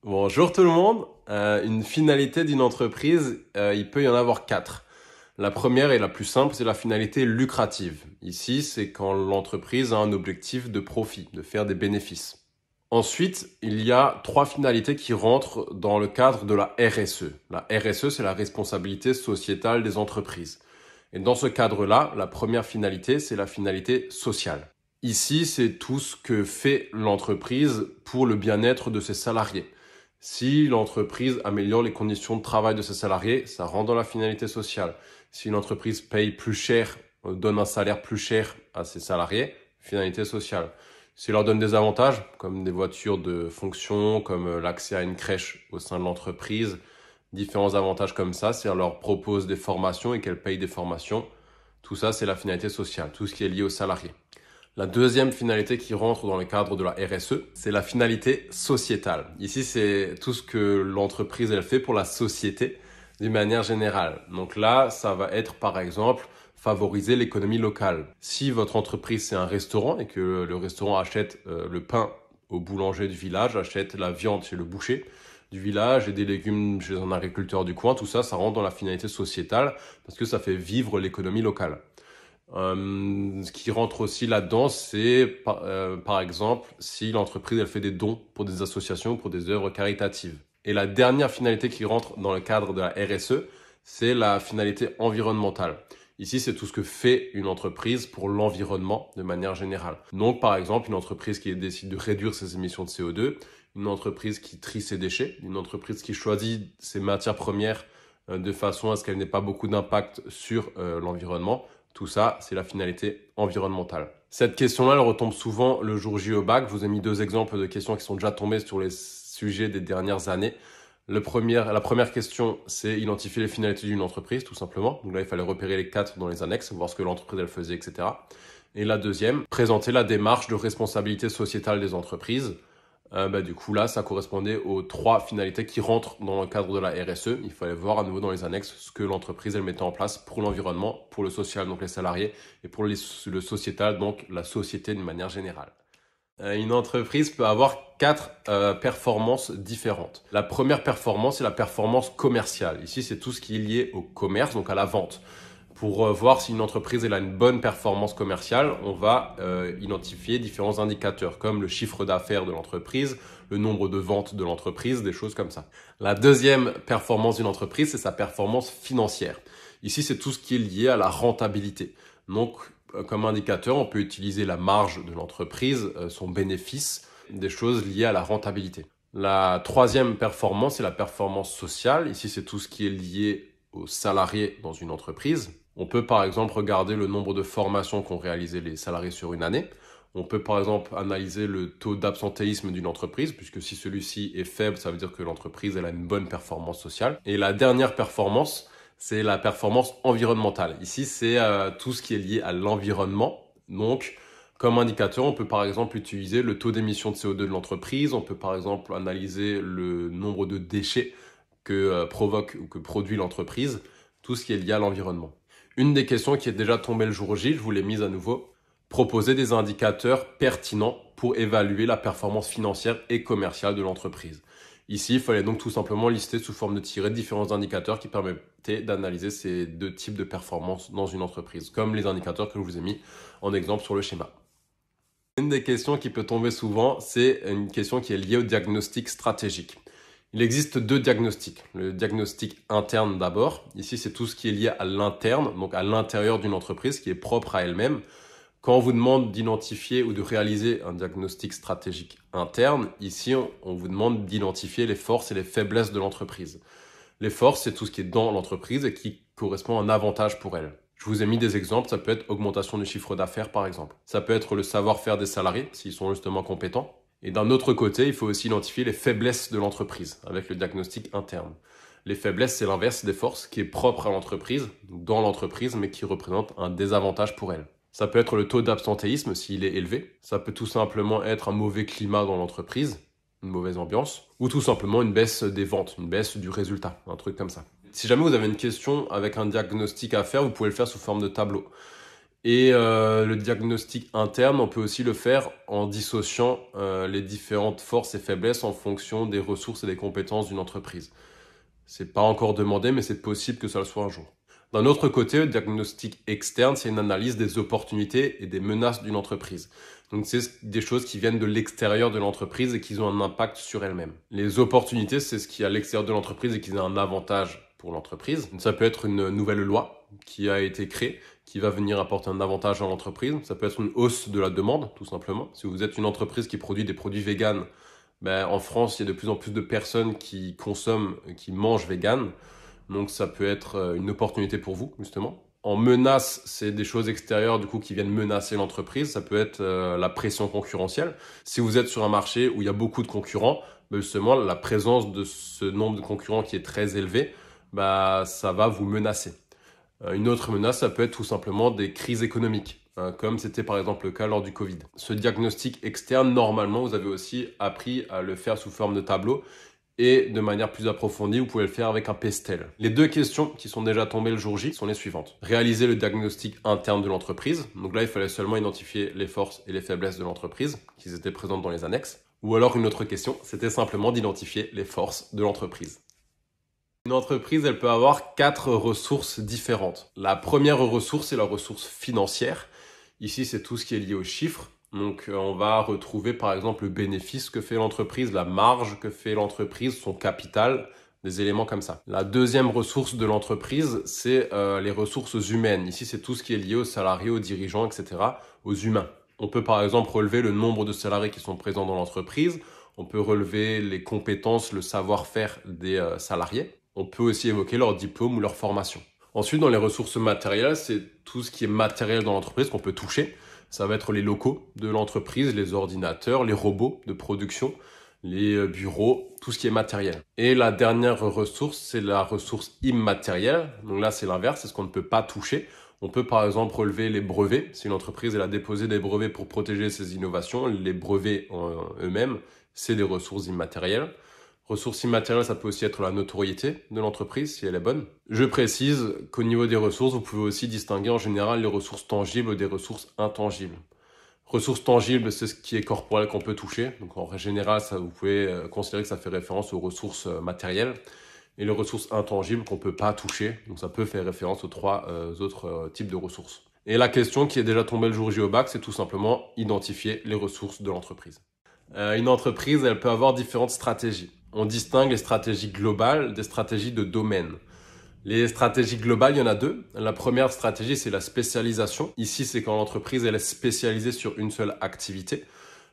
Bonjour tout le monde. Une finalité d'une entreprise, il peut y en avoir quatre. La première et la plus simple, c'est la finalité lucrative. Ici, c'est quand l'entreprise a un objectif de profit, de faire des bénéfices. Ensuite, il y a trois finalités qui rentrent dans le cadre de la RSE. La RSE, c'est la responsabilité sociétale des entreprises. Et dans ce cadre-là, la première finalité, c'est la finalité sociale. Ici, c'est tout ce que fait l'entreprise pour le bien-être de ses salariés. Si l'entreprise améliore les conditions de travail de ses salariés, ça rentre dans la finalité sociale. Si l'entreprise paye plus cher, donne un salaire plus cher à ses salariés, finalité sociale. Si elle leur donne des avantages, comme des voitures de fonction, comme l'accès à une crèche au sein de l'entreprise, différents avantages comme ça, si elle leur propose des formations et qu'elle paye des formations, tout ça, c'est la finalité sociale, tout ce qui est lié aux salariés. La deuxième finalité qui rentre dans le cadre de la RSE, c'est la finalité sociétale. Ici, c'est tout ce que l'entreprise elle fait pour la société d'une manière générale. Donc là, ça va être par exemple favoriser l'économie locale. Si votre entreprise c'est un restaurant et que le restaurant achète le pain au boulanger du village, achète la viande chez le boucher du village et des légumes chez un agriculteur du coin, tout ça, ça rentre dans la finalité sociétale parce que ça fait vivre l'économie locale. Ce qui rentre aussi là-dedans, c'est par exemple si l'entreprise elle fait des dons pour des associations, pour des œuvres caritatives. Et la dernière finalité qui rentre dans le cadre de la RSE, c'est la finalité environnementale. Ici, c'est tout ce que fait une entreprise pour l'environnement de manière générale. Donc, par exemple, une entreprise qui décide de réduire ses émissions de CO2, une entreprise qui trie ses déchets, une entreprise qui choisit ses matières premières de façon à ce qu'elle n'ait pas beaucoup d'impact sur l'environnement. Tout ça, c'est la finalité environnementale. Cette question-là, elle retombe souvent le jour J au bac. Je vous ai mis deux exemples de questions qui sont déjà tombées sur les sujets des dernières années. La première question, c'est identifier les finalités d'une entreprise, tout simplement. Donc là, il fallait repérer les quatre dans les annexes, voir ce que l'entreprise elle faisait, etc. Et la deuxième, présenter la démarche de responsabilité sociétale des entreprises. Du coup, là, ça correspondait aux trois finalités qui rentrent dans le cadre de la RSE. Il fallait voir à nouveau dans les annexes ce que l'entreprise elle mettait en place pour l'environnement, pour le social, donc les salariés, et pour le sociétal, donc la société d'une manière générale. Une entreprise peut avoir quatre performances différentes. La première performance, c'est la performance commerciale. Ici, c'est tout ce qui est lié au commerce, donc à la vente. Pour voir si une entreprise elle a une bonne performance commerciale, on va identifier différents indicateurs comme le chiffre d'affaires de l'entreprise, le nombre de ventes de l'entreprise, des choses comme ça. La deuxième performance d'une entreprise, c'est sa performance financière. Ici, c'est tout ce qui est lié à la rentabilité. Donc, comme indicateur, on peut utiliser la marge de l'entreprise, son bénéfice, des choses liées à la rentabilité. La troisième performance, c'est la performance sociale. Ici, c'est tout ce qui est lié aux salariés dans une entreprise. On peut par exemple regarder le nombre de formations qu'ont réalisé les salariés sur une année. On peut par exemple analyser le taux d'absentéisme d'une entreprise, puisque si celui-ci est faible, ça veut dire que l'entreprise elle a une bonne performance sociale. Et la dernière performance, c'est la performance environnementale. Ici, c'est tout ce qui est lié à l'environnement. Donc, comme indicateur, on peut par exemple utiliser le taux d'émission de CO2 de l'entreprise. On peut par exemple analyser le nombre de déchets que provoque ou que produit l'entreprise, tout ce qui est lié à l'environnement. Une des questions qui est déjà tombée le jour J, je vous l'ai mise à nouveau, proposer des indicateurs pertinents pour évaluer la performance financière et commerciale de l'entreprise. Ici, il fallait donc tout simplement lister sous forme de tirets différents indicateurs qui permettaient d'analyser ces deux types de performances dans une entreprise, comme les indicateurs que je vous ai mis en exemple sur le schéma. Une des questions qui peut tomber souvent, c'est une question qui est liée au diagnostic stratégique. Il existe deux diagnostics. Le diagnostic interne d'abord. Ici, c'est tout ce qui est lié à l'interne, donc à l'intérieur d'une entreprise qui est propre à elle-même. Quand on vous demande d'identifier ou de réaliser un diagnostic stratégique interne, ici, on vous demande d'identifier les forces et les faiblesses de l'entreprise. Les forces, c'est tout ce qui est dans l'entreprise et qui correspond à un avantage pour elle. Je vous ai mis des exemples, ça peut être augmentation du chiffre d'affaires par exemple. Ça peut être le savoir-faire des salariés, s'ils sont justement compétents. Et d'un autre côté, il faut aussi identifier les faiblesses de l'entreprise avec le diagnostic interne. Les faiblesses, c'est l'inverse des forces qui est propre à l'entreprise, dans l'entreprise, mais qui représente un désavantage pour elle. Ça peut être le taux d'absentéisme s'il est élevé. Ça peut tout simplement être un mauvais climat dans l'entreprise, une mauvaise ambiance, ou tout simplement une baisse des ventes, une baisse du résultat, un truc comme ça. Si jamais vous avez une question avec un diagnostic à faire, vous pouvez le faire sous forme de tableau. Et le diagnostic interne, on peut aussi le faire en dissociant les différentes forces et faiblesses en fonction des ressources et des compétences d'une entreprise. C'est pas encore demandé, mais c'est possible que ça le soit un jour. D'un autre côté, le diagnostic externe, c'est une analyse des opportunités et des menaces d'une entreprise. Donc, c'est des choses qui viennent de l'extérieur de l'entreprise et qui ont un impact sur elle-même. Les opportunités, c'est ce qui est à l'extérieur de l'entreprise et qui a un avantage pour l'entreprise. Ça peut être une nouvelle loi qui a été créée, qui va venir apporter un avantage à l'entreprise. Ça peut être une hausse de la demande, tout simplement. Si vous êtes une entreprise qui produit des produits véganes, en France, il y a de plus en plus de personnes qui consomment, qui mangent vegan. Donc ça peut être une opportunité pour vous, justement. En menace, c'est des choses extérieures du coup qui viennent menacer l'entreprise. Ça peut être la pression concurrentielle. Si vous êtes sur un marché où il y a beaucoup de concurrents, justement, la présence de ce nombre de concurrents qui est très élevé, ça va vous menacer. Une autre menace, ça peut être tout simplement des crises économiques, comme c'était par exemple le cas lors du Covid. Ce diagnostic externe, normalement, vous avez aussi appris à le faire sous forme de tableau et de manière plus approfondie, vous pouvez le faire avec un pestel. Les deux questions qui sont déjà tombées le jour J sont les suivantes. Réaliser le diagnostic interne de l'entreprise. Donc là, il fallait seulement identifier les forces et les faiblesses de l'entreprise qui étaient présentes dans les annexes. Ou alors une autre question, c'était simplement d'identifier les forces de l'entreprise. Une entreprise, elle peut avoir 4 ressources différentes. La première ressource, c'est la ressource financière. Ici, c'est tout ce qui est lié aux chiffres. Donc, on va retrouver par exemple le bénéfice que fait l'entreprise, la marge que fait l'entreprise, son capital, des éléments comme ça. La deuxième ressource de l'entreprise, c'est les ressources humaines. Ici, c'est tout ce qui est lié aux salariés, aux dirigeants, etc., aux humains. On peut par exemple relever le nombre de salariés qui sont présents dans l'entreprise. On peut relever les compétences, le savoir-faire des salariés. On peut aussi évoquer leur diplôme ou leur formation. Ensuite, dans les ressources matérielles, c'est tout ce qui est matériel dans l'entreprise qu'on peut toucher. Ça va être les locaux de l'entreprise, les ordinateurs, les robots de production, les bureaux, tout ce qui est matériel. Et la dernière ressource, c'est la ressource immatérielle. Donc là, c'est l'inverse, c'est ce qu'on ne peut pas toucher. On peut par exemple relever les brevets. Si une entreprise elle a déposé des brevets pour protéger ses innovations, les brevets en eux-mêmes, c'est des ressources immatérielles. Ressources immatérielles, ça peut aussi être la notoriété de l'entreprise, si elle est bonne. Je précise qu'au niveau des ressources, vous pouvez aussi distinguer en général les ressources tangibles des ressources intangibles. Ressources tangibles, c'est ce qui est corporel qu'on peut toucher. Donc en général, ça, vous pouvez considérer que ça fait référence aux ressources matérielles. Et les ressources intangibles qu'on ne peut pas toucher. Donc ça peut faire référence aux 3 autres types de ressources. Et la question qui est déjà tombée le jour J au bac, c'est tout simplement identifier les ressources de l'entreprise. Une entreprise, elle peut avoir différentes stratégies. On distingue les stratégies globales des stratégies de domaine. Les stratégies globales, il y en a 2. La première stratégie, c'est la spécialisation. Ici, c'est quand l'entreprise elle est spécialisée sur une seule activité.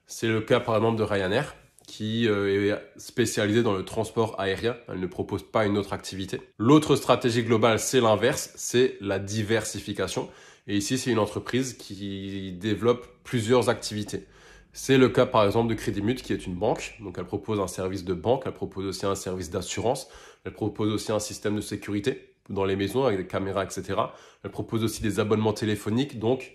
C'est le cas par exemple de Ryanair, qui est spécialisée dans le transport aérien. Elle ne propose pas une autre activité. L'autre stratégie globale, c'est l'inverse, c'est la diversification. Et ici, c'est une entreprise qui développe plusieurs activités. C'est le cas par exemple de Credimut qui est une banque, donc elle propose un service de banque, elle propose aussi un service d'assurance, elle propose aussi un système de sécurité dans les maisons avec des caméras, etc. Elle propose aussi des abonnements téléphoniques, donc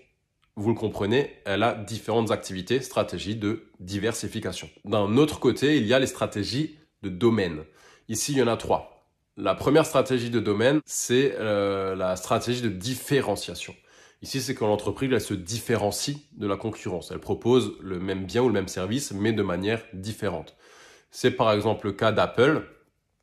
vous le comprenez, elle a différentes activités, stratégies de diversification. D'un autre côté, il y a les stratégies de domaine. Ici, il y en a 3. La première stratégie de domaine, c'est la stratégie de différenciation. Ici, c'est quand l'entreprise elle se différencie de la concurrence. Elle propose le même bien ou le même service, mais de manière différente. C'est par exemple le cas d'Apple,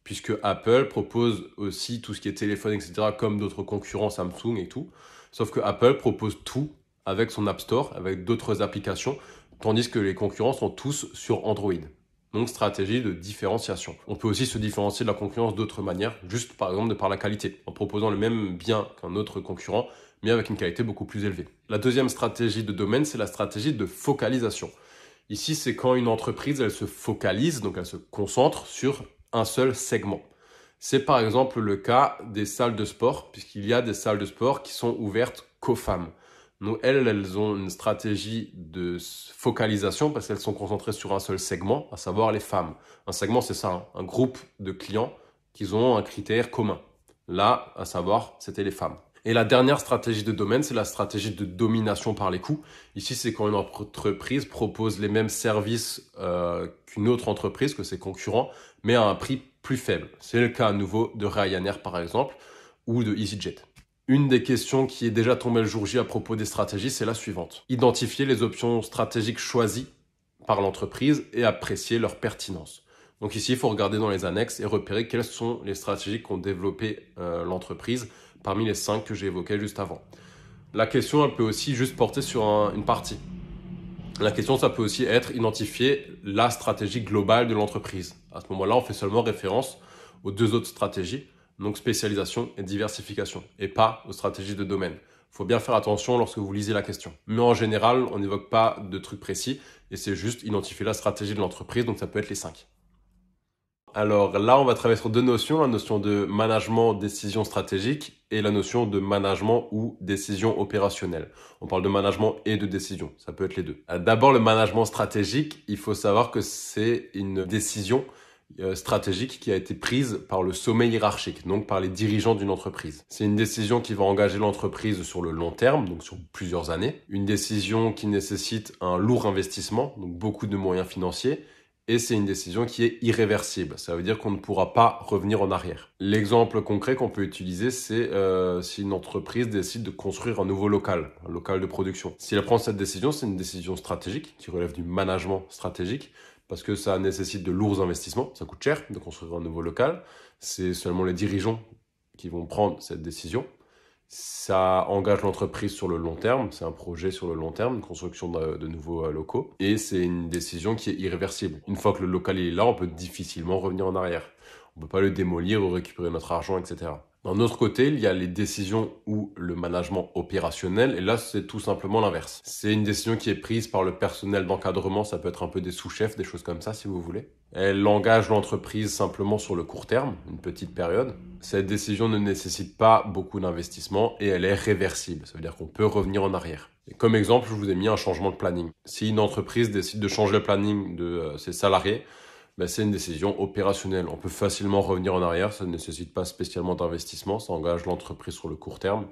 puisque Apple propose aussi tout ce qui est téléphone, etc., comme d'autres concurrents, Samsung et tout. Sauf que Apple propose tout avec son App Store, avec d'autres applications, tandis que les concurrents sont tous sur Android. Donc, stratégie de différenciation. On peut aussi se différencier de la concurrence d'autres manières, juste par exemple de par la qualité, en proposant le même bien qu'un autre concurrent, mais avec une qualité beaucoup plus élevée. La deuxième stratégie de domaine, c'est la stratégie de focalisation. Ici, c'est quand une entreprise, elle se focalise, donc elle se concentre sur un seul segment. C'est par exemple le cas des salles de sport, puisqu'il y a des salles de sport qui sont ouvertes qu'aux femmes. Donc elles ont une stratégie de focalisation parce qu'elles sont concentrées sur un seul segment, à savoir les femmes. Un segment, c'est ça, un groupe de clients qui ont un critère commun. Là, à savoir, c'était les femmes. Et la dernière stratégie de domaine, c'est la stratégie de domination par les coûts. Ici, c'est quand une entreprise propose les mêmes services qu'une autre entreprise, que ses concurrents, mais à un prix plus faible. C'est le cas à nouveau de Ryanair, par exemple, ou de EasyJet. Une des questions qui est déjà tombée le jour J à propos des stratégies, c'est la suivante. Identifier les options stratégiques choisies par l'entreprise et apprécier leur pertinence. Donc ici, il faut regarder dans les annexes et repérer quelles sont les stratégies qu'ont développées l'entreprise parmi les 5 que j'ai évoquées juste avant. La question, elle peut aussi juste porter sur une partie. La question, ça peut aussi être identifier la stratégie globale de l'entreprise. À ce moment-là, on fait seulement référence aux 2 autres stratégies, donc spécialisation et diversification, et pas aux stratégies de domaine. Il faut bien faire attention lorsque vous lisez la question. Mais en général, on n'évoque pas de trucs précis, et c'est juste identifier la stratégie de l'entreprise, donc ça peut être les 5. Alors là, on va travailler sur 2 notions, la notion de management décision stratégique et la notion de management ou décision opérationnelle. On parle de management et de décision, ça peut être les deux. D'abord, le management stratégique, il faut savoir que c'est une décision stratégique qui a été prise par le sommet hiérarchique, donc par les dirigeants d'une entreprise. C'est une décision qui va engager l'entreprise sur le long terme, donc sur plusieurs années. Une décision qui nécessite un lourd investissement, donc beaucoup de moyens financiers. Et c'est une décision qui est irréversible. Ça veut dire qu'on ne pourra pas revenir en arrière. L'exemple concret qu'on peut utiliser, c'est si une entreprise décide de construire un nouveau local, un local de production. Si elle prend cette décision, c'est une décision stratégique qui relève du management stratégique parce que ça nécessite de lourds investissements, ça coûte cher de construire un nouveau local. C'est seulement les dirigeants qui vont prendre cette décision. Ça engage l'entreprise sur le long terme, c'est un projet sur le long terme, une construction de nouveaux locaux, et c'est une décision qui est irréversible. Une fois que le local est là, on peut difficilement revenir en arrière. On ne peut pas le démolir ou récupérer notre argent, etc. D'un autre côté, il y a les décisions ou le management opérationnel, et là, c'est tout simplement l'inverse. C'est une décision qui est prise par le personnel d'encadrement, ça peut être un peu des sous-chefs, des choses comme ça, si vous voulez. Elle engage l'entreprise simplement sur le court terme, une petite période. Cette décision ne nécessite pas beaucoup d'investissement et elle est réversible, ça veut dire qu'on peut revenir en arrière. Et comme exemple, je vous ai mis un changement de planning. Si une entreprise décide de changer le planning de ses salariés, c'est une décision opérationnelle. On peut facilement revenir en arrière, ça ne nécessite pas spécialement d'investissement, ça engage l'entreprise sur le court terme.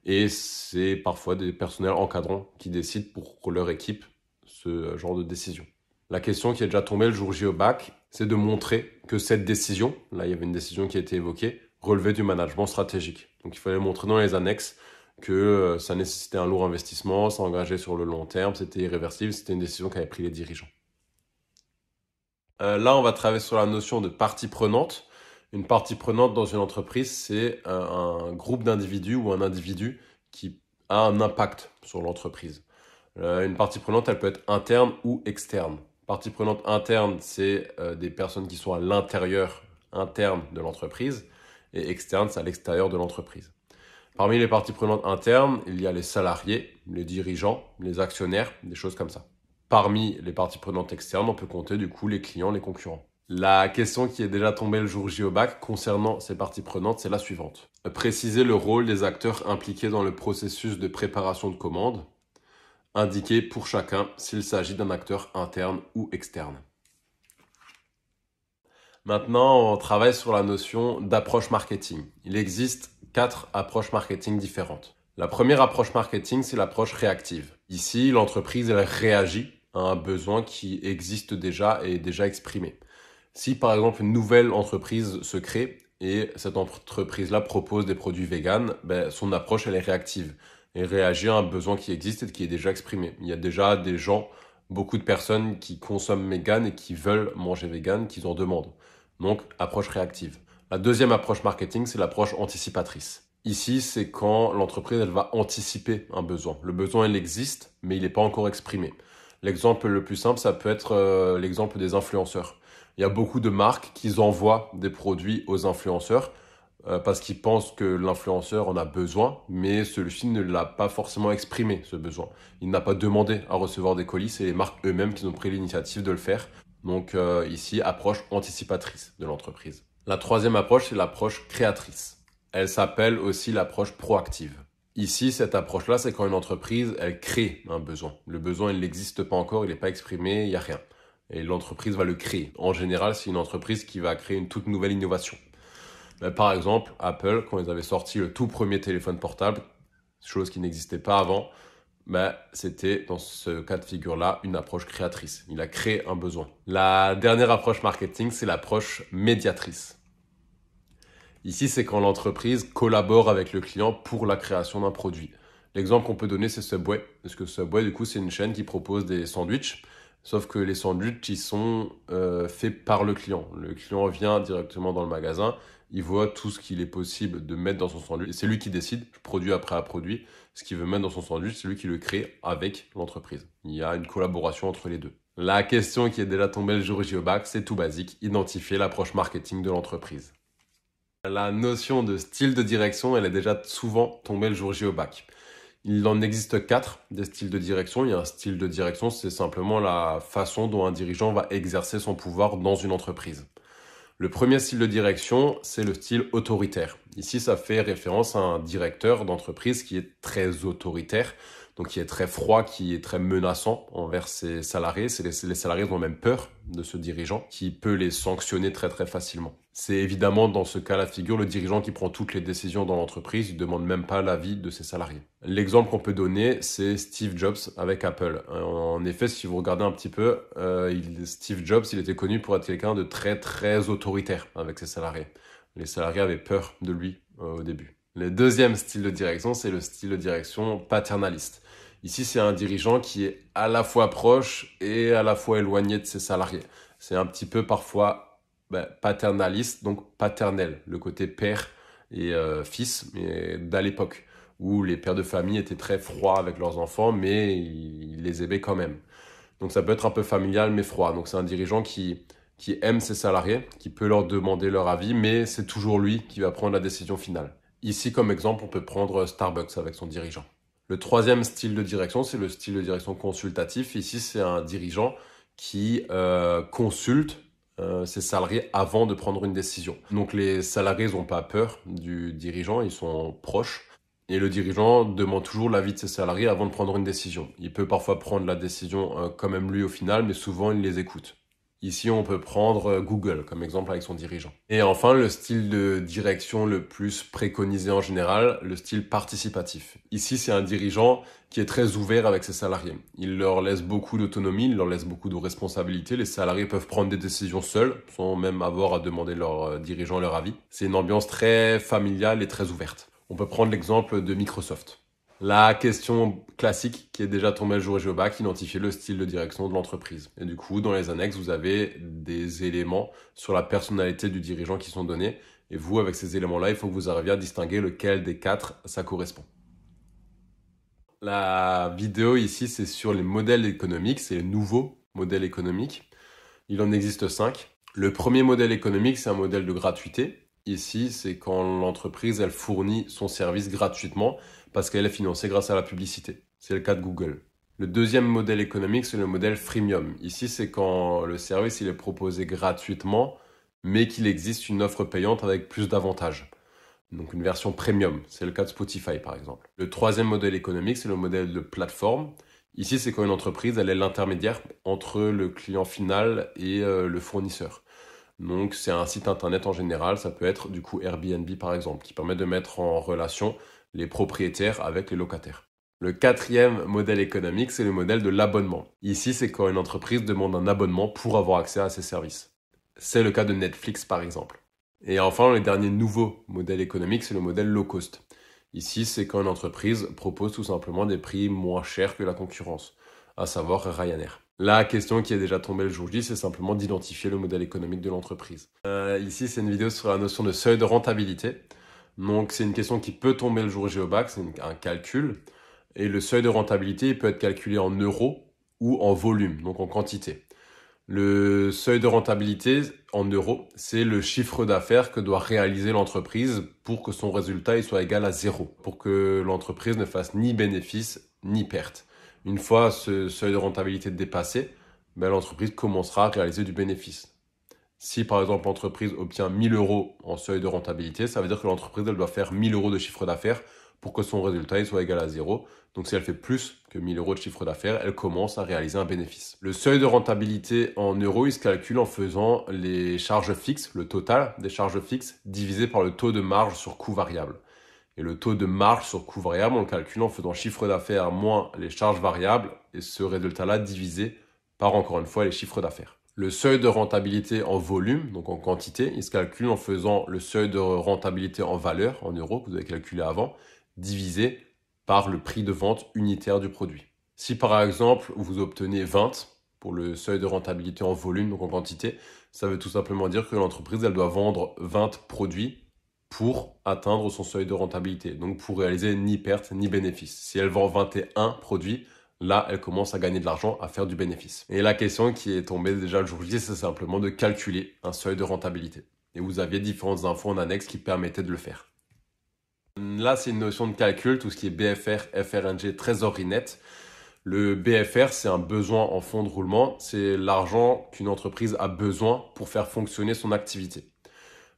Et c'est parfois des personnels encadrants qui décident pour leur équipe ce genre de décision. La question qui est déjà tombée le jour J au bac, c'est de montrer que cette décision, là il y avait une décision qui a été évoquée, relevait du management stratégique. Donc il fallait montrer dans les annexes que ça nécessitait un lourd investissement, ça engageait sur le long terme, c'était irréversible, c'était une décision qu'avaient pris les dirigeants. Là, on va travailler sur la notion de partie prenante. Une partie prenante dans une entreprise, c'est un groupe d'individus ou un individu qui a un impact sur l'entreprise. Une partie prenante, elle peut être interne ou externe. Partie prenante interne, c'est des personnes qui sont à l'intérieur interne de l'entreprise et externe, c'est à l'extérieur de l'entreprise. Parmi les parties prenantes internes, il y a les salariés, les dirigeants, les actionnaires, des choses comme ça. Parmi les parties prenantes externes, on peut compter du coup les clients, les concurrents. La question qui est déjà tombée le jour J au bac concernant ces parties prenantes, c'est la suivante. Préciser le rôle des acteurs impliqués dans le processus de préparation de commande. Indiquer pour chacun s'il s'agit d'un acteur interne ou externe. Maintenant, on travaille sur la notion d'approche marketing. Il existe 4 approches marketing différentes. La première approche marketing, c'est l'approche réactive. Ici, l'entreprise, elle réagit à un besoin qui existe déjà et est déjà exprimé. Si par exemple une nouvelle entreprise se crée et cette entreprise-là propose des produits véganes, son approche, elle est réactive. Et réagit à un besoin qui existe et qui est déjà exprimé. Il y a déjà des gens, beaucoup de personnes qui consomment vegan et qui veulent manger vegan, qui en demandent. Donc, approche réactive. La deuxième approche marketing, c'est l'approche anticipatrice. Ici, c'est quand l'entreprise, elle va anticiper un besoin. Le besoin, il existe, mais il n'est pas encore exprimé. L'exemple le plus simple, ça peut être l'exemple des influenceurs. Il y a beaucoup de marques qui envoient des produits aux influenceurs parce qu'ils pensent que l'influenceur en a besoin, mais celui-ci ne l'a pas forcément exprimé, ce besoin. Il n'a pas demandé à recevoir des colis, c'est les marques eux-mêmes qui ont pris l'initiative de le faire. Donc ici, approche anticipatrice de l'entreprise. La troisième approche, c'est l'approche créatrice. Elle s'appelle aussi l'approche proactive. Ici, cette approche-là, c'est quand une entreprise, elle crée un besoin. Le besoin, il n'existe pas encore, il n'est pas exprimé, il n'y a rien. Et l'entreprise va le créer. En général, c'est une entreprise qui va créer une toute nouvelle innovation. Par exemple, Apple, quand ils avaient sorti le tout premier téléphone portable, chose qui n'existait pas avant, c'était dans ce cas de figure-là une approche créatrice. Il a créé un besoin. La dernière approche marketing, c'est l'approche médiatrice. Ici, c'est quand l'entreprise collabore avec le client pour la création d'un produit. L'exemple qu'on peut donner, c'est Subway. Parce que Subway, du coup, c'est une chaîne qui propose des sandwichs. Sauf que les sandwichs, ils sont faits par le client. Le client vient directement dans le magasin, il voit tout ce qu'il est possible de mettre dans son sandwich. Et c'est lui qui décide, produit après produit, ce qu'il veut mettre dans son sandwich, c'est lui qui le crée avec l'entreprise. Il y a une collaboration entre les deux. La question qui est déjà tombée le jour J au bac, c'est tout basique, identifier l'approche marketing de l'entreprise. La notion de style de direction, elle est déjà souvent tombée le jour J au bac. Il en existe 4 des styles de direction. Il y a un style de direction, c'est simplement la façon dont un dirigeant va exercer son pouvoir dans une entreprise. Le premier style de direction, c'est le style autoritaire. Ici, ça fait référence à un directeur d'entreprise qui est très autoritaire, donc qui est très froid, qui est très menaçant envers ses salariés. Les salariés ont même peur de ce dirigeant qui peut les sanctionner très très facilement. C'est évidemment dans ce cas la figure le dirigeant qui prend toutes les décisions dans l'entreprise, il ne demande même pas l'avis de ses salariés. L'exemple qu'on peut donner, c'est Steve Jobs avec Apple. En effet, si vous regardez un petit peu, Steve Jobs, il était connu pour être quelqu'un de très très autoritaire avec ses salariés. Les salariés avaient peur de lui au début. Le deuxième style de direction, c'est le style de direction paternaliste. Ici, c'est un dirigeant qui est à la fois proche et à la fois éloigné de ses salariés. C'est un petit peu parfois paternaliste, donc paternel, le côté père et fils, mais d'à l'époque, où les pères de famille étaient très froids avec leurs enfants, mais ils les aimaient quand même. Donc ça peut être un peu familial, mais froid. Donc c'est un dirigeant qui aime ses salariés, qui peut leur demander leur avis, mais c'est toujours lui qui va prendre la décision finale. Ici, comme exemple, on peut prendre Starbucks avec son dirigeant. Le troisième style de direction, c'est le style de direction consultatif. Ici, c'est un dirigeant qui consulte ses salariés avant de prendre une décision. Donc les salariés n'ont pas peur du dirigeant, ils sont proches. Et le dirigeant demande toujours l'avis de ses salariés avant de prendre une décision. Il peut parfois prendre la décision quand même lui au final, mais souvent il les écoute. Ici, on peut prendre Google comme exemple avec son dirigeant. Et enfin, le style de direction le plus préconisé en général, le style participatif. Ici, c'est un dirigeant qui est très ouvert avec ses salariés. Il leur laisse beaucoup d'autonomie, il leur laisse beaucoup de responsabilités. Les salariés peuvent prendre des décisions seuls, sans même avoir à demander leur dirigeant leur avis. C'est une ambiance très familiale et très ouverte. On peut prendre l'exemple de Microsoft. La question classique qui est déjà tombée le jour J au bac, identifier le style de direction de l'entreprise. Et du coup, dans les annexes, vous avez des éléments sur la personnalité du dirigeant qui sont donnés. Et vous, avec ces éléments-là, il faut que vous arriviez à distinguer lequel des 4 ça correspond. La vidéo ici, c'est sur les modèles économiques, c'est les nouveaux modèles économiques. Il en existe 5. Le premier modèle économique, c'est un modèle de gratuité. Ici, c'est quand l'entreprise, elle fournit son service gratuitement parce qu'elle est financée grâce à la publicité. C'est le cas de Google. Le deuxième modèle économique, c'est le modèle freemium. Ici, c'est quand le service il est proposé gratuitement, mais qu'il existe une offre payante avec plus d'avantages. Donc une version premium. C'est le cas de Spotify, par exemple. Le troisième modèle économique, c'est le modèle de plateforme. Ici, c'est quand une entreprise, elle est l'intermédiaire entre le client final et le fournisseur. Donc c'est un site internet en général, ça peut être du coup Airbnb par exemple, qui permet de mettre en relation les propriétaires avec les locataires. Le quatrième modèle économique, c'est le modèle de l'abonnement. Ici, c'est quand une entreprise demande un abonnement pour avoir accès à ses services. C'est le cas de Netflix par exemple. Et enfin, le dernier nouveau modèle économique, c'est le modèle low cost. Ici, c'est quand une entreprise propose tout simplement des prix moins chers que la concurrence, à savoir Ryanair. La question qui est déjà tombée le jour J, c'est simplement d'identifier le modèle économique de l'entreprise. Ici, c'est une vidéo sur la notion de seuil de rentabilité. Donc, c'est une question qui peut tomber le jour J au bac, c'est un calcul. Et le seuil de rentabilité, il peut être calculé en euros ou en volume, donc en quantité. Le seuil de rentabilité en euros, c'est le chiffre d'affaires que doit réaliser l'entreprise pour que son résultat il soit égal à 0, pour que l'entreprise ne fasse ni bénéfice ni perte. Une fois ce seuil de rentabilité dépassé, l'entreprise commencera à réaliser du bénéfice. Si par exemple l'entreprise obtient 1000 euros en seuil de rentabilité, ça veut dire que l'entreprise elle doit faire 1000 euros de chiffre d'affaires pour que son résultat il soit égal à 0. Donc si elle fait plus que 1000 euros de chiffre d'affaires, elle commence à réaliser un bénéfice. Le seuil de rentabilité en euros, il se calcule en faisant les charges fixes, le total des charges fixes, divisé par le taux de marge sur coût variable. Et le taux de marge sur coût variable, on le calcule en faisant chiffre d'affaires moins les charges variables et ce résultat-là divisé par encore une fois les chiffres d'affaires. Le seuil de rentabilité en volume, donc en quantité, il se calcule en faisant le seuil de rentabilité en valeur, en euros, que vous avez calculé avant, divisé par le prix de vente unitaire du produit. Si par exemple, vous obtenez 20 pour le seuil de rentabilité en volume, donc en quantité, ça veut tout simplement dire que l'entreprise, elle doit vendre 20 produits pour atteindre son seuil de rentabilité, donc pour réaliser ni perte ni bénéfice. Si elle vend 21 produits, là, elle commence à gagner de l'argent, à faire du bénéfice. Et la question qui est tombée déjà le jour J, c'est simplement de calculer un seuil de rentabilité. Et vous aviez différentes infos en annexe qui permettaient de le faire. Là, c'est une notion de calcul, tout ce qui est BFR, FRNG, trésorerie nette. Le BFR, c'est un besoin en fonds de roulement. C'est l'argent qu'une entreprise a besoin pour faire fonctionner son activité.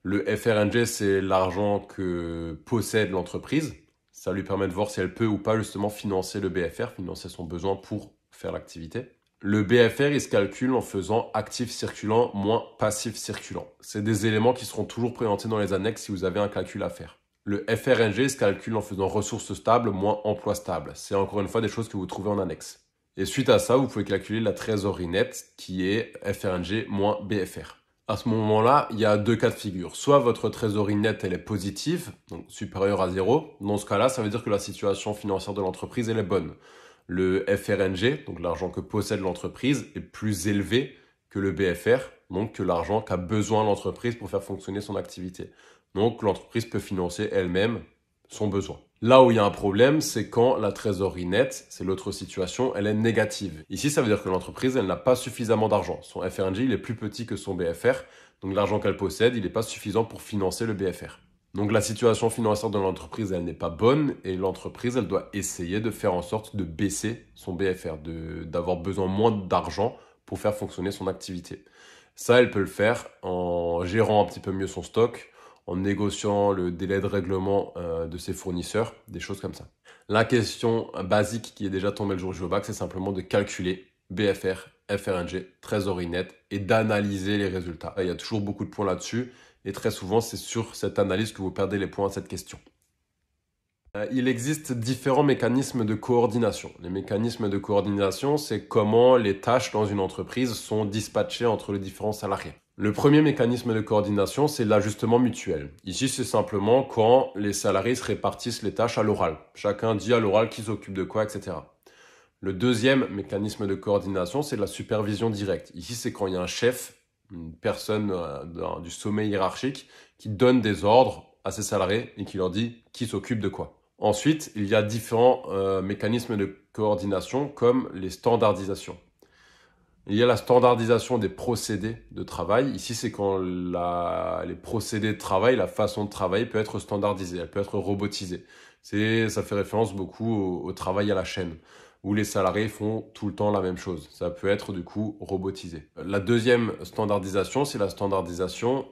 Le FRNG, c'est l'argent que possède l'entreprise. Ça lui permet de voir si elle peut ou pas justement financer le BFR, financer son besoin pour faire l'activité. Le BFR, il se calcule en faisant actif circulant moins passif circulant. C'est des éléments qui seront toujours présentés dans les annexes si vous avez un calcul à faire. Le FRNG se calcule en faisant ressources stables moins emploi stable. C'est encore une fois des choses que vous trouvez en annexe. Et suite à ça, vous pouvez calculer la trésorerie nette qui est FRNG moins BFR. À ce moment-là, il y a deux cas de figure. Soit votre trésorerie nette, elle est positive, donc supérieure à 0. Dans ce cas-là, ça veut dire que la situation financière de l'entreprise, elle est bonne. Le FRNG, donc l'argent que possède l'entreprise, est plus élevé que le BFR, donc que l'argent qu'a besoin l'entreprise pour faire fonctionner son activité. Donc l'entreprise peut financer elle-même son besoin. Là où il y a un problème, c'est quand la trésorerie nette, c'est l'autre situation, elle est négative. Ici, ça veut dire que l'entreprise, elle n'a pas suffisamment d'argent. Son FRNG, il est plus petit que son BFR, donc l'argent qu'elle possède, il n'est pas suffisant pour financer le BFR. Donc la situation financière de l'entreprise, elle n'est pas bonne et l'entreprise, elle doit essayer de faire en sorte de baisser son BFR, d'avoir besoin moins d'argent pour faire fonctionner son activité. Ça, elle peut le faire en gérant un petit peu mieux son stock, en négociant le délai de règlement de ses fournisseurs, des choses comme ça. La question basique qui est déjà tombée le jour J au bac, c'est simplement de calculer BFR, FRNG, trésorerie nette et d'analyser les résultats. Il y a toujours beaucoup de points là-dessus et très souvent, c'est sur cette analyse que vous perdez les points à cette question. Il existe différents mécanismes de coordination. Les mécanismes de coordination, c'est comment les tâches dans une entreprise sont dispatchées entre les différents salariés. Le premier mécanisme de coordination, c'est l'ajustement mutuel. Ici, c'est simplement quand les salariés se répartissent les tâches à l'oral. Chacun dit à l'oral qui s'occupe de quoi, etc. Le deuxième mécanisme de coordination, c'est la supervision directe. Ici, c'est quand il y a un chef, une personne du sommet hiérarchique, qui donne des ordres à ses salariés et qui leur dit qui s'occupe de quoi. Ensuite, il y a différents mécanismes de coordination comme les standardisations. Il y a la standardisation des procédés de travail. Ici, c'est quand les procédés de travail, la façon de travailler peut être standardisée, elle peut être robotisée. Ça fait référence beaucoup au travail à la chaîne, où les salariés font tout le temps la même chose. Ça peut être du coup robotisé. La deuxième standardisation, c'est la standardisation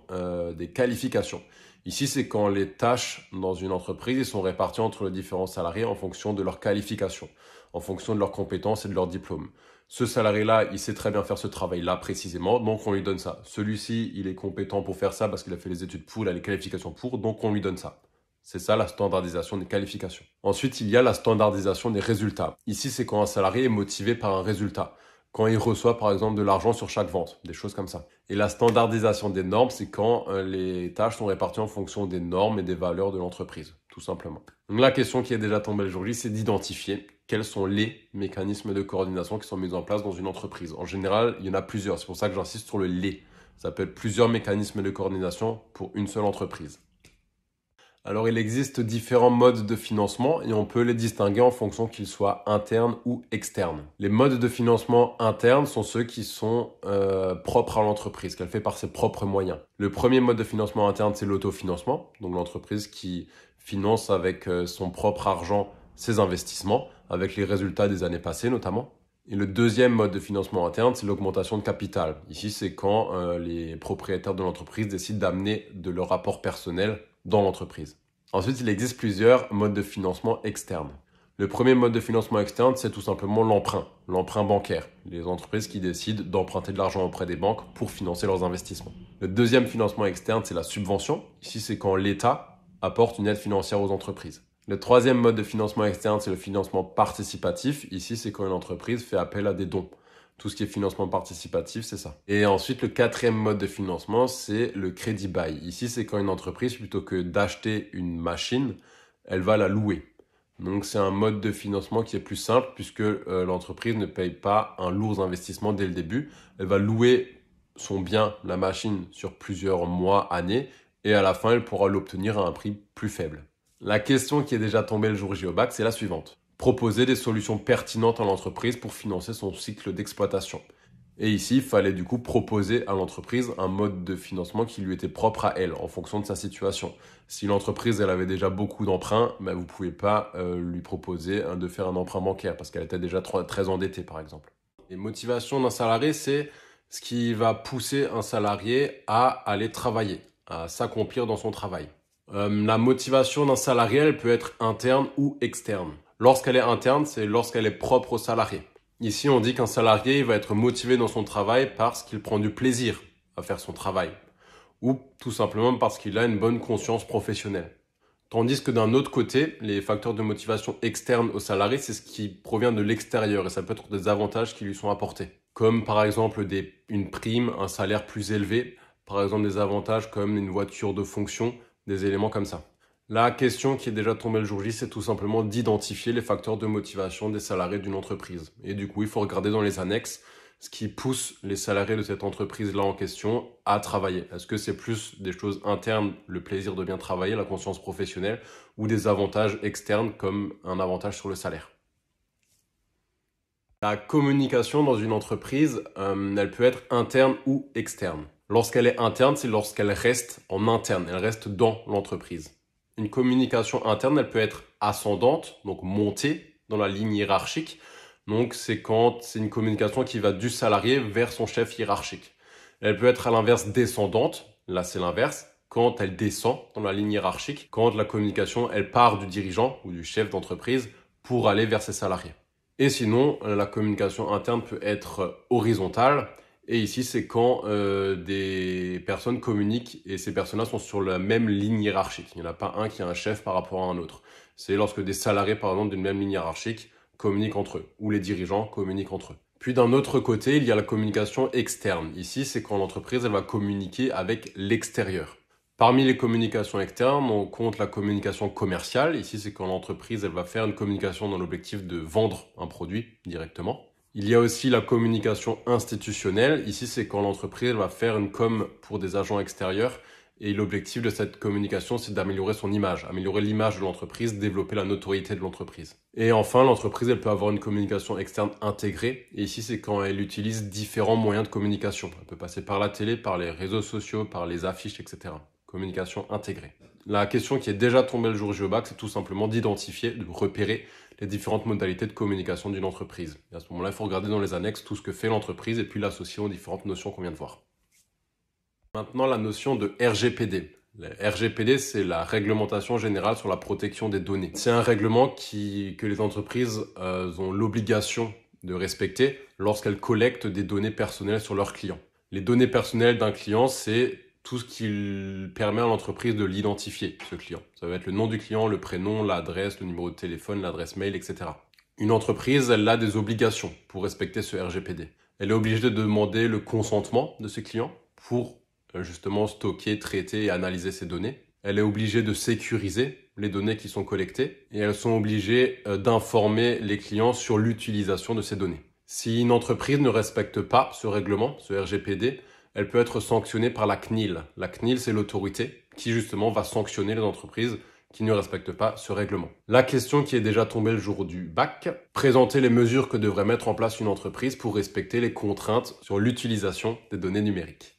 des qualifications. Ici, c'est quand les tâches dans une entreprise sont réparties entre les différents salariés en fonction de leur qualification, en fonction de leurs compétences et de leur diplôme. Ce salarié-là, il sait très bien faire ce travail-là précisément, donc on lui donne ça. Celui-ci, il est compétent pour faire ça parce qu'il a fait les études pour, il a les qualifications pour, donc on lui donne ça. C'est ça la standardisation des qualifications. Ensuite, il y a la standardisation des résultats. Ici, c'est quand un salarié est motivé par un résultat. Quand il reçoit par exemple de l'argent sur chaque vente, des choses comme ça. Et la standardisation des normes, c'est quand les tâches sont réparties en fonction des normes et des valeurs de l'entreprise, tout simplement. Donc la question qui est déjà tombée aujourd'hui, c'est d'identifier quels sont les mécanismes de coordination qui sont mis en place dans une entreprise. En général, il y en a plusieurs, c'est pour ça que j'insiste sur le « les ». Ça peut être plusieurs mécanismes de coordination pour une seule entreprise. Alors, il existe différents modes de financement et on peut les distinguer en fonction qu'ils soient internes ou externes. Les modes de financement internes sont ceux qui sont propres à l'entreprise, qu'elle fait par ses propres moyens. Le premier mode de financement interne, c'est l'autofinancement, donc l'entreprise qui finance avec son propre argent ses investissements, avec les résultats des années passées notamment. Et le deuxième mode de financement interne, c'est l'augmentation de capital. Ici, c'est quand les propriétaires de l'entreprise décident d'amener de leur apport personnel dans l'entreprise. Ensuite, il existe plusieurs modes de financement externes. Le premier mode de financement externe, c'est tout simplement l'emprunt bancaire. Les entreprises qui décident d'emprunter de l'argent auprès des banques pour financer leurs investissements. Le deuxième financement externe, c'est la subvention. Ici, c'est quand l'État apporte une aide financière aux entreprises. Le troisième mode de financement externe, c'est le financement participatif. Ici, c'est quand une entreprise fait appel à des dons. Tout ce qui est financement participatif, c'est ça. Et ensuite, le quatrième mode de financement, c'est le crédit bail. Ici, c'est quand une entreprise, plutôt que d'acheter une machine, elle va la louer. Donc, c'est un mode de financement qui est plus simple puisque l'entreprise ne paye pas un lourd investissement dès le début. Elle va louer son bien, la machine, sur plusieurs mois, années, et à la fin, elle pourra l'obtenir à un prix plus faible. La question qui est déjà tombée le jour J au bac, c'est la suivante. Proposer des solutions pertinentes à l'entreprise pour financer son cycle d'exploitation. Et ici, il fallait du coup proposer à l'entreprise un mode de financement qui lui était propre à elle, en fonction de sa situation. Si l'entreprise elle avait déjà beaucoup d'emprunts, vous ne pouvez pas lui proposer de faire un emprunt bancaire parce qu'elle était déjà très endettée, par exemple. Les motivations d'un salarié, c'est ce qui va pousser un salarié à aller travailler, à s'accomplir dans son travail. La motivation d'un salarié, elle peut être interne ou externe. Lorsqu'elle est interne, c'est lorsqu'elle est propre au salarié. Ici, on dit qu'un salarié va être motivé dans son travail parce qu'il prend du plaisir à faire son travail ou tout simplement parce qu'il a une bonne conscience professionnelle. Tandis que d'un autre côté, les facteurs de motivation externes au salarié, c'est ce qui provient de l'extérieur et ça peut être des avantages qui lui sont apportés. Comme par exemple une prime, un salaire plus élevé, par exemple des avantages comme une voiture de fonction, des éléments comme ça. La question qui est déjà tombée le jour J, c'est tout simplement d'identifier les facteurs de motivation des salariés d'une entreprise. Et du coup, il faut regarder dans les annexes ce qui pousse les salariés de cette entreprise-là en question à travailler. Est-ce que c'est plus des choses internes, le plaisir de bien travailler, la conscience professionnelle, ou des avantages externes comme un avantage sur le salaire? La communication dans une entreprise, elle peut être interne ou externe. Lorsqu'elle est interne, c'est lorsqu'elle reste en interne, elle reste dans l'entreprise. Une communication interne, elle peut être ascendante, donc montée dans la ligne hiérarchique. Donc, c'est quand c'est une communication qui va du salarié vers son chef hiérarchique. Elle peut être à l'inverse descendante. Là, c'est l'inverse. Quand elle descend dans la ligne hiérarchique, quand la communication, elle part du dirigeant ou du chef d'entreprise pour aller vers ses salariés. Et sinon, la communication interne peut être horizontale. Et ici, c'est quand des personnes communiquent et ces personnes-là sont sur la même ligne hiérarchique. Il n'y en a pas un qui a un chef par rapport à un autre. C'est lorsque des salariés, par exemple, d'une même ligne hiérarchique communiquent entre eux, ou les dirigeants communiquent entre eux. Puis d'un autre côté, il y a la communication externe. Ici, c'est quand l'entreprise elle va communiquer avec l'extérieur. Parmi les communications externes, on compte la communication commerciale. Ici, c'est quand l'entreprise elle va faire une communication dans l'objectif de vendre un produit directement. Il y a aussi la communication institutionnelle. Ici, c'est quand l'entreprise va faire une com pour des agents extérieurs. Et l'objectif de cette communication, c'est d'améliorer son image, améliorer l'image de l'entreprise, développer la notoriété de l'entreprise. Et enfin, l'entreprise, elle peut avoir une communication externe intégrée. Et ici, c'est quand elle utilise différents moyens de communication. Elle peut passer par la télé, par les réseaux sociaux, par les affiches, etc. Communication intégrée. La question qui est déjà tombée le jour J au bac, c'est tout simplement d'identifier, de repérer les différentes modalités de communication d'une entreprise. Et à ce moment-là, il faut regarder dans les annexes tout ce que fait l'entreprise et puis l'associer aux différentes notions qu'on vient de voir. Maintenant, la notion de RGPD. Le RGPD, c'est la réglementation générale sur la protection des données. C'est un règlement que les entreprises ont l'obligation de respecter lorsqu'elles collectent des données personnelles sur leurs clients. Les données personnelles d'un client, c'est tout ce qui permet à l'entreprise de l'identifier, ce client. Ça va être le nom du client, le prénom, l'adresse, le numéro de téléphone, l'adresse mail, etc. Une entreprise, elle a des obligations pour respecter ce RGPD. Elle est obligée de demander le consentement de ses clients pour justement stocker, traiter et analyser ces données. Elle est obligée de sécuriser les données qui sont collectées et elles sont obligées d'informer les clients sur l'utilisation de ces données. Si une entreprise ne respecte pas ce règlement, ce RGPD, elle peut être sanctionnée par la CNIL. La CNIL, c'est l'autorité qui justement va sanctionner les entreprises qui ne respectent pas ce règlement. La question qui est déjà tombée le jour du bac, présenter les mesures que devrait mettre en place une entreprise pour respecter les contraintes sur l'utilisation des données numériques.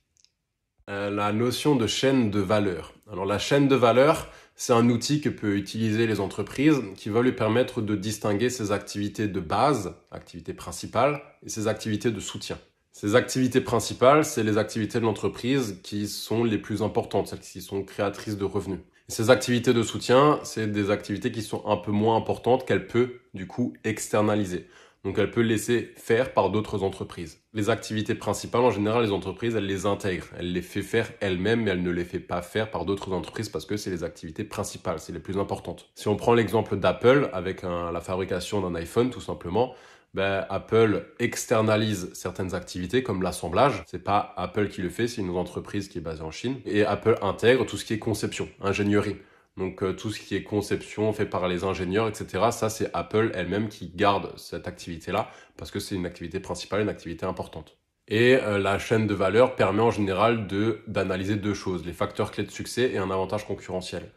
La notion de chaîne de valeur. Alors la chaîne de valeur, c'est un outil que peuvent utiliser les entreprises qui va lui permettre de distinguer ses activités de base, activités principales, et ses activités de soutien. Ces activités principales, c'est les activités de l'entreprise qui sont les plus importantes, celles qui sont créatrices de revenus. Et ces activités de soutien, c'est des activités qui sont un peu moins importantes qu'elle peut du coup externaliser. Donc elle peut laisser faire par d'autres entreprises. Les activités principales, en général, les entreprises, elles les intègrent. Elles les fait faire elles-mêmes, mais elles ne les fait pas faire par d'autres entreprises parce que c'est les activités principales, c'est les plus importantes. Si on prend l'exemple d'Apple avec la fabrication d'un iPhone, tout simplement, ben, Apple externalise certaines activités comme l'assemblage. C'est pas Apple qui le fait, c'est une entreprise qui est basée en Chine. Et Apple intègre tout ce qui est conception, ingénierie. Donc tout ce qui est conception fait par les ingénieurs, etc. Ça, c'est Apple elle-même qui garde cette activité-là parce que c'est une activité principale, une activité importante. Et la chaîne de valeur permet en général d'analyser deux choses, les facteurs clés de succès et un avantage concurrentiel.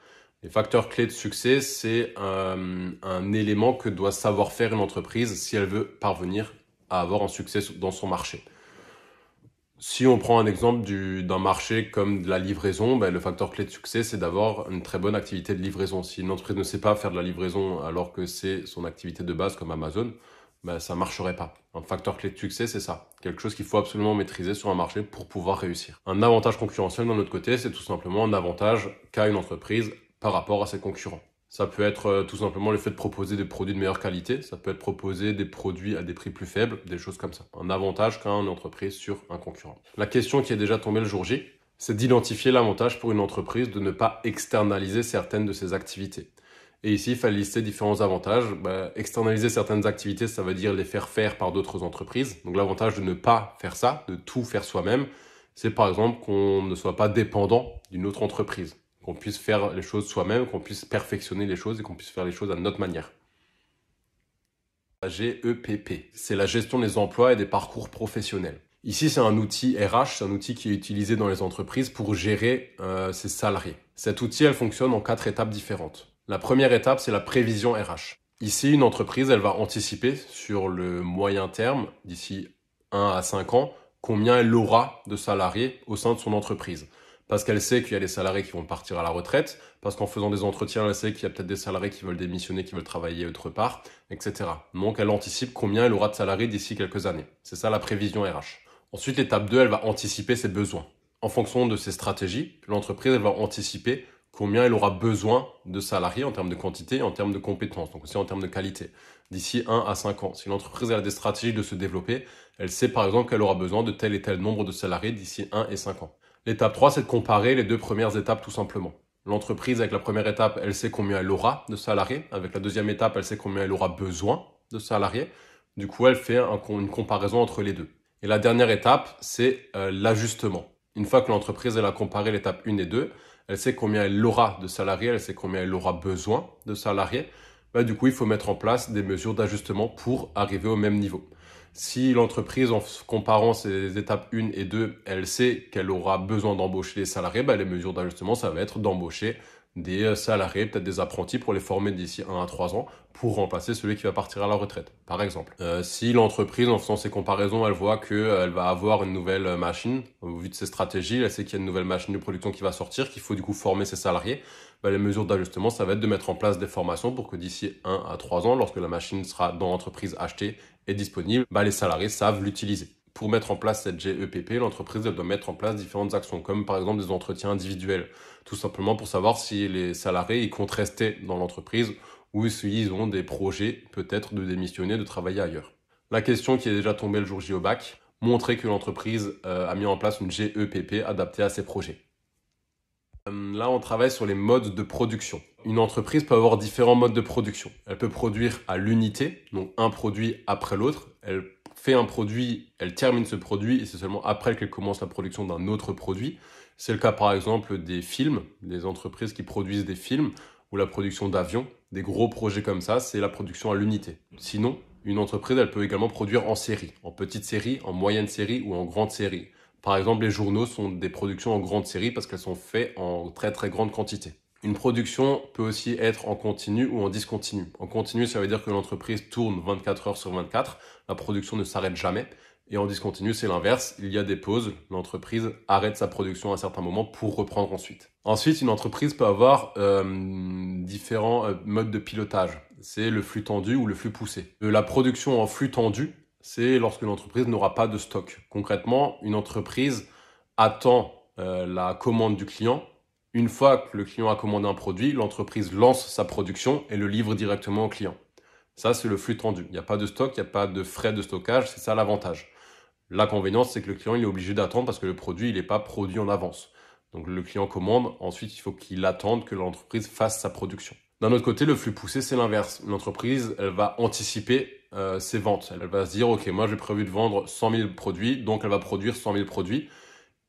Les facteurs clés de succès, c'est un élément que doit savoir faire une entreprise si elle veut parvenir à avoir un succès dans son marché. Si on prend un exemple d'un marché comme de la livraison, ben, le facteur clé de succès, c'est d'avoir une très bonne activité de livraison. Si une entreprise ne sait pas faire de la livraison alors que c'est son activité de base comme Amazon, ben, ça marcherait pas. Un facteur clé de succès, c'est ça. Quelque chose qu'il faut absolument maîtriser sur un marché pour pouvoir réussir. Un avantage concurrentiel d'un autre côté, c'est tout simplement un avantage qu'a une entreprise par rapport à ses concurrents. Ça peut être tout simplement le fait de proposer des produits de meilleure qualité, ça peut être proposer des produits à des prix plus faibles, des choses comme ça. Un avantage qu'a une entreprise sur un concurrent. La question qui est déjà tombée le jour J, c'est d'identifier l'avantage pour une entreprise de ne pas externaliser certaines de ses activités. Et ici, il fallait lister différents avantages. Externaliser certaines activités, ça veut dire les faire faire par d'autres entreprises. Donc l'avantage de ne pas faire ça, de tout faire soi-même, c'est par exemple qu'on ne soit pas dépendant d'une autre entreprise. Qu'on puisse faire les choses soi-même, qu'on puisse perfectionner les choses et qu'on puisse faire les choses à notre manière. La GEPP, c'est la gestion des emplois et des parcours professionnels. Ici, c'est un outil RH, c'est un outil qui est utilisé dans les entreprises pour gérer ses salariés. Cet outil, elle fonctionne en 4 étapes différentes. La première étape, c'est la prévision RH. Ici, une entreprise, elle va anticiper sur le moyen terme, d'ici 1 à 5 ans, combien elle aura de salariés au sein de son entreprise. Parce qu'elle sait qu'il y a des salariés qui vont partir à la retraite, parce qu'en faisant des entretiens, elle sait qu'il y a peut-être des salariés qui veulent démissionner, qui veulent travailler autre part, etc. Donc elle anticipe combien elle aura de salariés d'ici quelques années. C'est ça la prévision RH. Ensuite, l'étape 2, elle va anticiper ses besoins. En fonction de ses stratégies, l'entreprise elle va anticiper combien elle aura besoin de salariés en termes de quantité et en termes de compétences, donc aussi en termes de qualité, d'ici 1 à 5 ans. Si l'entreprise a des stratégies de se développer, elle sait par exemple qu'elle aura besoin de tel et tel nombre de salariés d'ici 1 et 5 ans. L'étape 3, c'est de comparer les 2 premières étapes tout simplement. L'entreprise, avec la première étape, elle sait combien elle aura de salariés. Avec la deuxième étape, elle sait combien elle aura besoin de salariés. Du coup, elle fait une comparaison entre les deux. Et la dernière étape, c'est l'ajustement. Une fois que l'entreprise elle a comparé l'étape 1 et 2, elle sait combien elle aura de salariés, elle sait combien elle aura besoin de salariés. Du coup, il faut mettre en place des mesures d'ajustement pour arriver au même niveau. Si l'entreprise, en comparant ces étapes 1 et 2, elle sait qu'elle aura besoin d'embaucher des salariés, les mesures d'ajustement, ça va être d'embaucher des salariés, peut-être des apprentis pour les former d'ici 1 à 3 ans pour remplacer celui qui va partir à la retraite, par exemple. Si l'entreprise, en faisant ces comparaisons, elle voit qu'elle va avoir une nouvelle machine, au vu de ses stratégies, elle sait qu'il y a une nouvelle machine de production qui va sortir, qu'il faut du coup former ses salariés, les mesures d'ajustement, ça va être de mettre en place des formations pour que d'ici 1 à 3 ans, lorsque la machine sera dans l'entreprise achetée et disponible, les salariés savent l'utiliser. Pour mettre en place cette GEPP, l'entreprise elle doit mettre en place différentes actions, comme par exemple des entretiens individuels, tout simplement pour savoir si les salariés ils comptent rester dans l'entreprise ou s'ils ont des projets peut-être de démissionner, de travailler ailleurs. La question qui est déjà tombée le jour J au bac, montrer que l'entreprise a mis en place une GEPP adaptée à ses projets. Là, on travaille sur les modes de production. Une entreprise peut avoir différents modes de production. Elle peut produire à l'unité, donc un produit après l'autre. Elle fait un produit, elle termine ce produit et c'est seulement après qu'elle commence la production d'un autre produit. C'est le cas par exemple des films, des entreprises qui produisent des films ou la production d'avions. Des gros projets comme ça, c'est la production à l'unité. Sinon, une entreprise, elle peut également produire en série, en petite série, en moyenne série ou en grande série. Par exemple, les journaux sont des productions en grande série parce qu'elles sont faites en très très grande quantité. Une production peut aussi être en continu ou en discontinu. En continu, ça veut dire que l'entreprise tourne 24 heures sur 24, la production ne s'arrête jamais. Et en discontinu, c'est l'inverse, il y a des pauses, l'entreprise arrête sa production à un certain moment pour reprendre ensuite. Ensuite, une entreprise peut avoir différents modes de pilotage. C'est le flux tendu ou le flux poussé. La production en flux tendu, c'est lorsque l'entreprise n'aura pas de stock. Concrètement, une entreprise attend la commande du client. Une fois que le client a commandé un produit, l'entreprise lance sa production et le livre directement au client. Ça, c'est le flux tendu. Il n'y a pas de stock, il n'y a pas de frais de stockage, c'est ça l'avantage. L'inconvénient, c'est que le client il est obligé d'attendre parce que le produit il n'est pas produit en avance. Donc le client commande, ensuite il faut qu'il attende que l'entreprise fasse sa production. D'un autre côté, le flux poussé, c'est l'inverse. L'entreprise, elle va anticiper ses ventes. Elle va se dire, ok, moi j'ai prévu de vendre 100 000 produits, donc elle va produire 100 000 produits.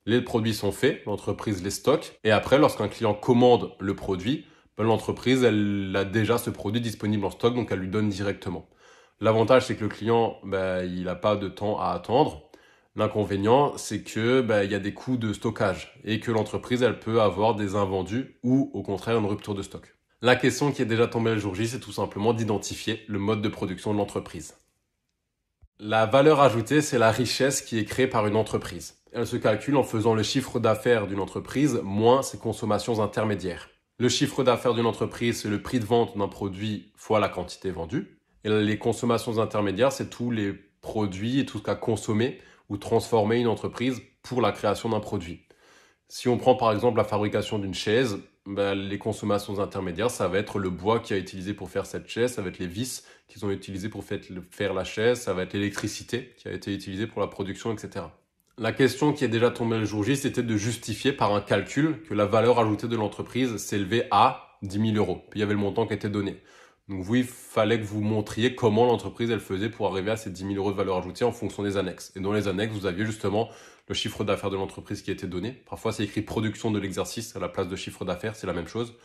Les produits sont faits, l'entreprise les stocke, et après, lorsqu'un client commande le produit, ben, l'entreprise, elle a déjà ce produit disponible en stock, donc elle lui donne directement. L'avantage, c'est que le client, ben, il n'a pas de temps à attendre. L'inconvénient, c'est que ben, il y a des coûts de stockage et que l'entreprise, elle peut avoir des invendus ou au contraire une rupture de stock. La question qui est déjà tombée le jour J, c'est tout simplement d'identifier le mode de production de l'entreprise. La valeur ajoutée, c'est la richesse qui est créée par une entreprise. Elle se calcule en faisant le chiffre d'affaires d'une entreprise moins ses consommations intermédiaires. Le chiffre d'affaires d'une entreprise, c'est le prix de vente d'un produit fois la quantité vendue. Et les consommations intermédiaires, c'est tous les produits et tout ce qu'a consommé ou transformé une entreprise pour la création d'un produit. Si on prend par exemple la fabrication d'une chaise, ben, les consommations intermédiaires, ça va être le bois qui a été utilisé pour faire cette chaise, ça va être les vis qu'ils ont utilisées pour faire la chaise, ça va être l'électricité qui a été utilisée pour la production, etc. La question qui est déjà tombée le jour J, c'était de justifier par un calcul que la valeur ajoutée de l'entreprise s'élevait à 10 000 euros. Puis il y avait le montant qui était donné. Donc vous, il fallait que vous montriez comment l'entreprise elle faisait pour arriver à ces 10 000 euros de valeur ajoutée en fonction des annexes. Et dans les annexes, vous aviez justement le chiffre d'affaires de l'entreprise qui était donné. Parfois, c'est écrit production de l'exercice à la place de chiffre d'affaires, c'est la même chose.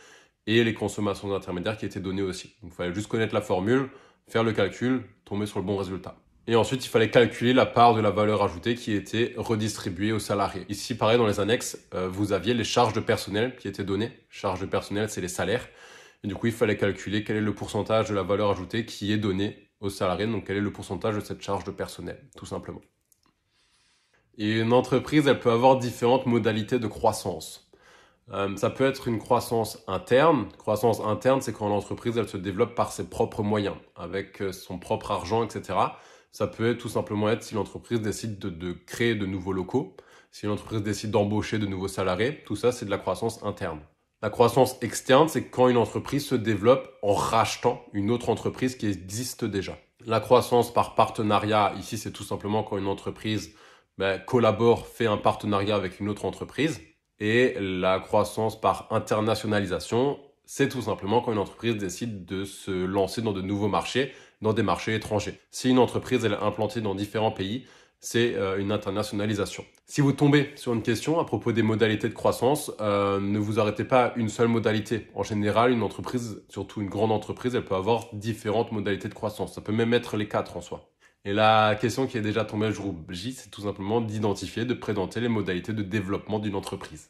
Et les consommations intermédiaires qui étaient données aussi. Donc il fallait juste connaître la formule, faire le calcul, tomber sur le bon résultat. Et ensuite, il fallait calculer la part de la valeur ajoutée qui était redistribuée aux salariés. Ici, pareil, dans les annexes, vous aviez les charges de personnel qui étaient données. Charges de personnel, c'est les salaires. Et du coup, il fallait calculer quel est le pourcentage de la valeur ajoutée qui est donné aux salariés. Donc, quel est le pourcentage de cette charge de personnel, tout simplement. Et une entreprise, elle peut avoir différentes modalités de croissance. Ça peut être une croissance interne. Croissance interne, c'est quand l'entreprise, elle se développe par ses propres moyens, avec son propre argent, etc. Ça peut être tout simplement être si l'entreprise décide de créer de nouveaux locaux, si l'entreprise décide d'embaucher de nouveaux salariés. Tout ça, c'est de la croissance interne. La croissance externe, c'est quand une entreprise se développe en rachetant une autre entreprise qui existe déjà. La croissance par partenariat, ici, c'est tout simplement quand une entreprise collabore, fait un partenariat avec une autre entreprise. Et la croissance par internationalisation, c'est tout simplement quand une entreprise décide de se lancer dans de nouveaux marchés, dans des marchés étrangers. Si une entreprise elle est implantée dans différents pays, c'est une internationalisation. Si vous tombez sur une question à propos des modalités de croissance, ne vous arrêtez pas à une seule modalité. En général, une entreprise, surtout une grande entreprise, elle peut avoir différentes modalités de croissance. Ça peut même être les 4 en soi. Et la question qui est déjà tombée le jour J, c'est tout simplement d'identifier, de présenter les modalités de développement d'une entreprise.